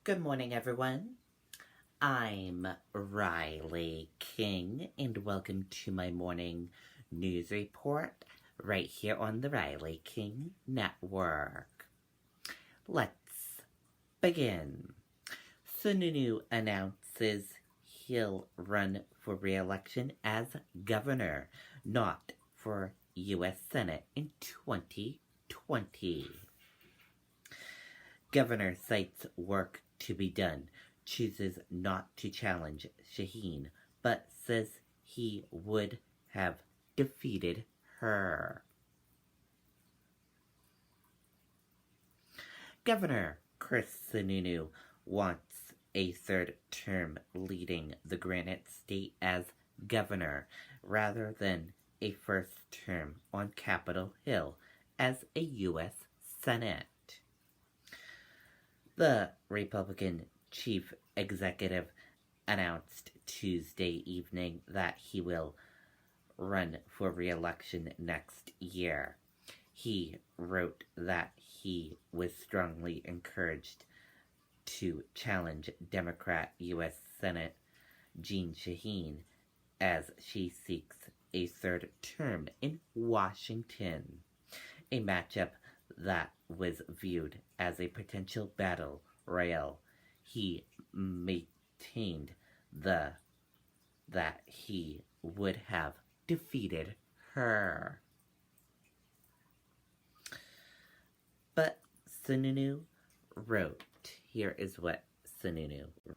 Good morning, everyone. I'm Riley King, and welcome to my morning news report right here on the Riley King Network. Let's begin. Sununu announces he'll run for re-election as governor, not for U.S. Senate in 2020. Governor cites work to be done, chooses not to challenge Shaheen, but says he would have defeated her. Governor Chris Sununu wants a third term leading the Granite State as governor rather than a first term on Capitol Hill as a U.S. Senate. The Republican chief executive announced Tuesday evening that he will run for re-election next year. He wrote that he was strongly encouraged to challenge Democrat U.S. Senate Jeanne Shaheen as she seeks a third term in Washington, a matchup that was viewed as a potential battle royale. He maintained that he would have defeated her. But Sununu wrote, here is what Sununu wrote.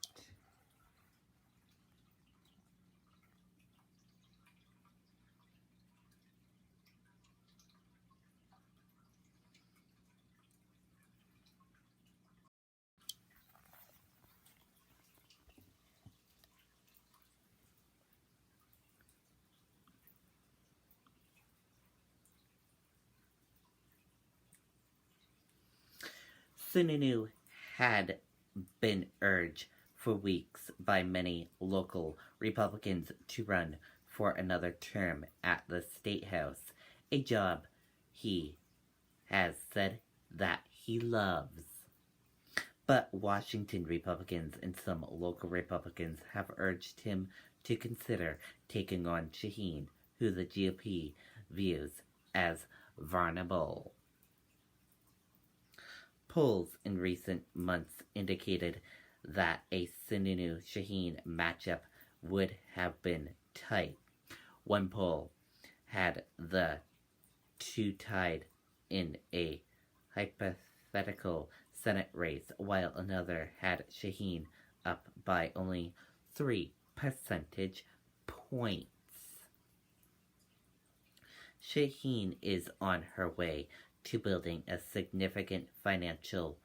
Sununu had been urged for weeks by many local Republicans to run for another term at the State House, a job he has said that he loves. But Washington Republicans and some local Republicans have urged him to consider taking on Shaheen, who the GOP views as vulnerable. Polls in recent months indicated that a Sununu-Shaheen matchup would have been tight. One poll had the two tied in a hypothetical Senate race, while another had Shaheen up by only 3 percentage points. Shaheen is on her way to building a significant financial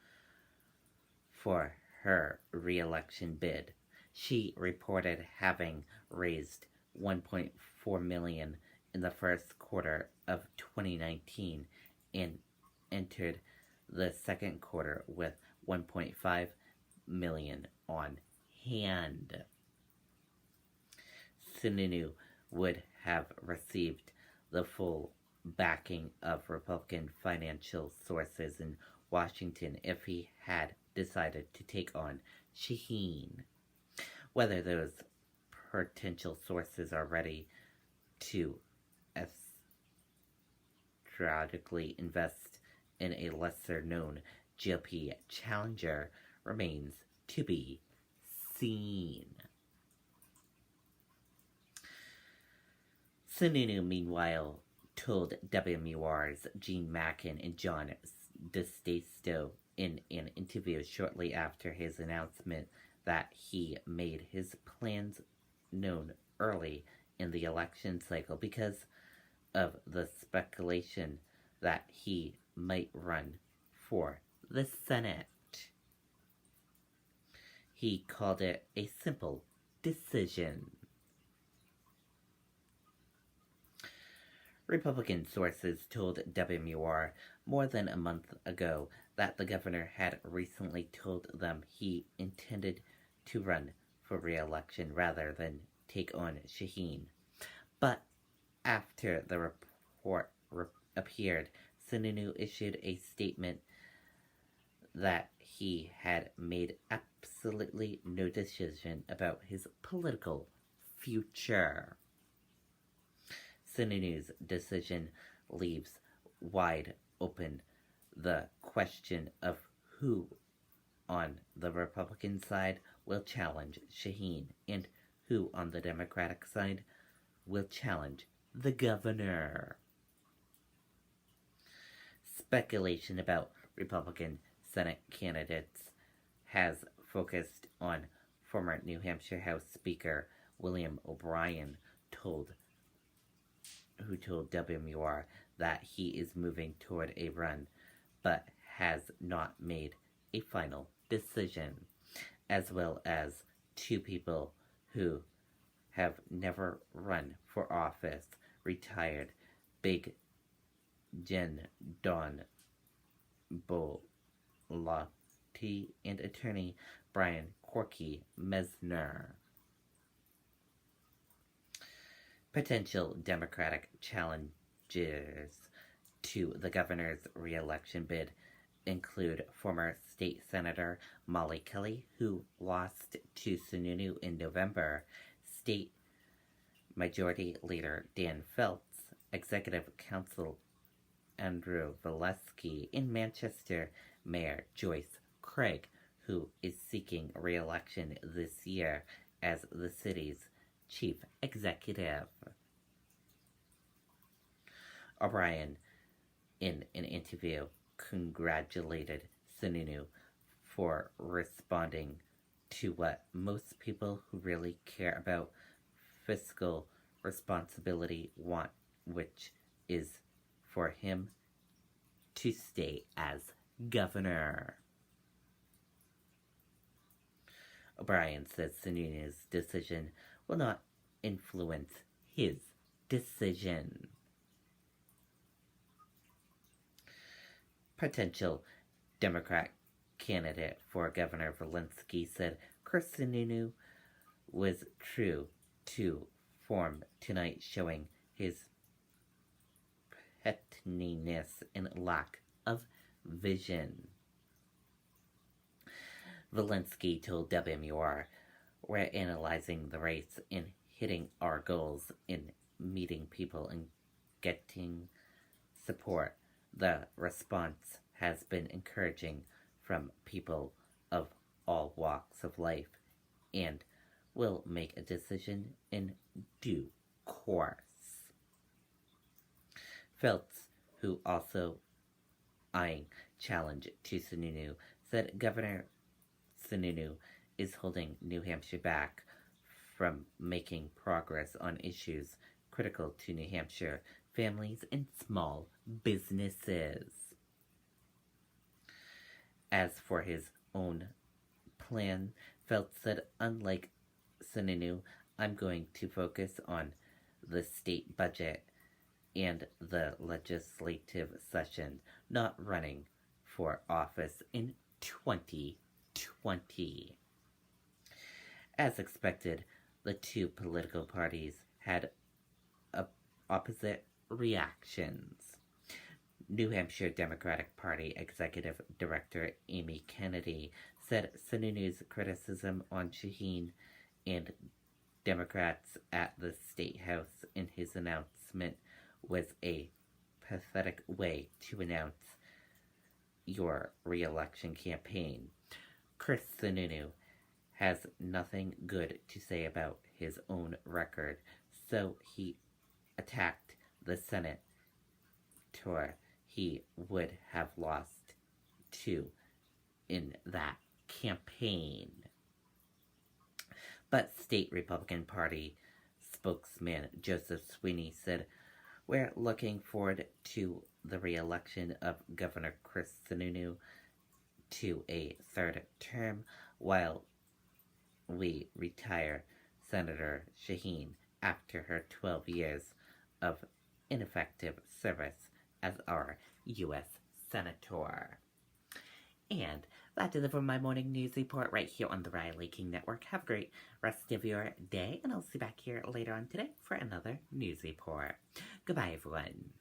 for her re-election bid. She reported having raised $1.4 million in the first quarter of 2019 and entered the second quarter with $1.5 million on hand. Sununu would have received the full backing of Republican financial sources in Washington if he had decided to take on Shaheen. Whether those potential sources are ready to strategically invest in a lesser-known GOP challenger remains to be seen. Sununu, meanwhile, told WMUR's Gene Mackin and John DeStasto in an interview shortly after his announcement that he made his plans known early in the election cycle because of the speculation that he might run for the Senate. He called it a simple decision. Republican sources told WMUR more than a month ago that the governor had recently told them he intended to run for re-election rather than take on Shaheen. But after the report appeared, Sununu issued a statement that he had made absolutely no decision about his political future. Sununu's decision leaves wide open the question of who on the Republican side will challenge Shaheen and who on the Democratic side will challenge the governor. Speculation about Republican Senate candidates has focused on former New Hampshire House Speaker William O'Brien, who told WMUR that he is moving toward a run, but has not made a final decision, as well as two people who have never run for office, retired Big Jen Don Bolatti and attorney Brian Corky Mesner. Potential Democratic challengers to the governor's re-election bid include former state senator Molly Kelly, who lost to Sununu in November, state majority leader Dan Feltz, executive council Andrew Valesky, in Manchester, Mayor Joyce Craig, who is seeking re-election this year as the city's chief executive. O'Brien, in an interview, congratulated Sununu for responding to what most people who really care about fiscal responsibility want, which is for him to stay as governor. O'Brien says Sununu's decision will not influence his decision. Potential Democrat candidate for Governor Walensky said Chris Sununu was true to form tonight, showing his pettiness and lack of vision. Walensky told WMUR, "We're analyzing the race and hitting our goals in meeting people and getting support. The response has been encouraging from people of all walks of life, and we'll make a decision in due course." Feltz, who also eyeing challenge to Sununu, said Governor Sununu is holding New Hampshire back from making progress on issues critical to New Hampshire families and small businesses. As for his own plan, Feltz said, "Unlike Sununu, I'm going to focus on the state budget and the legislative session, not running for office in 2020. As expected, the two political parties had opposite reactions. New Hampshire Democratic Party Executive Director Amy Kennedy said Sununu's criticism on Shaheen and Democrats at the State House in his announcement was a pathetic way to announce your re-election campaign. Chris Sununu has nothing good to say about his own record, so he attacked the Senate tour he would have lost to in that campaign." But State Republican Party spokesman Joseph Sweeney said, "We're looking forward to the re-election of Governor Chris Sununu to a third term while we retire Senator Shaheen after her 12 years of ineffective service as our U.S. Senator." And that is it for my morning news report right here on the Riley King Network. Have a great rest of your day, and I'll see you back here later on today for another news report. Goodbye, everyone.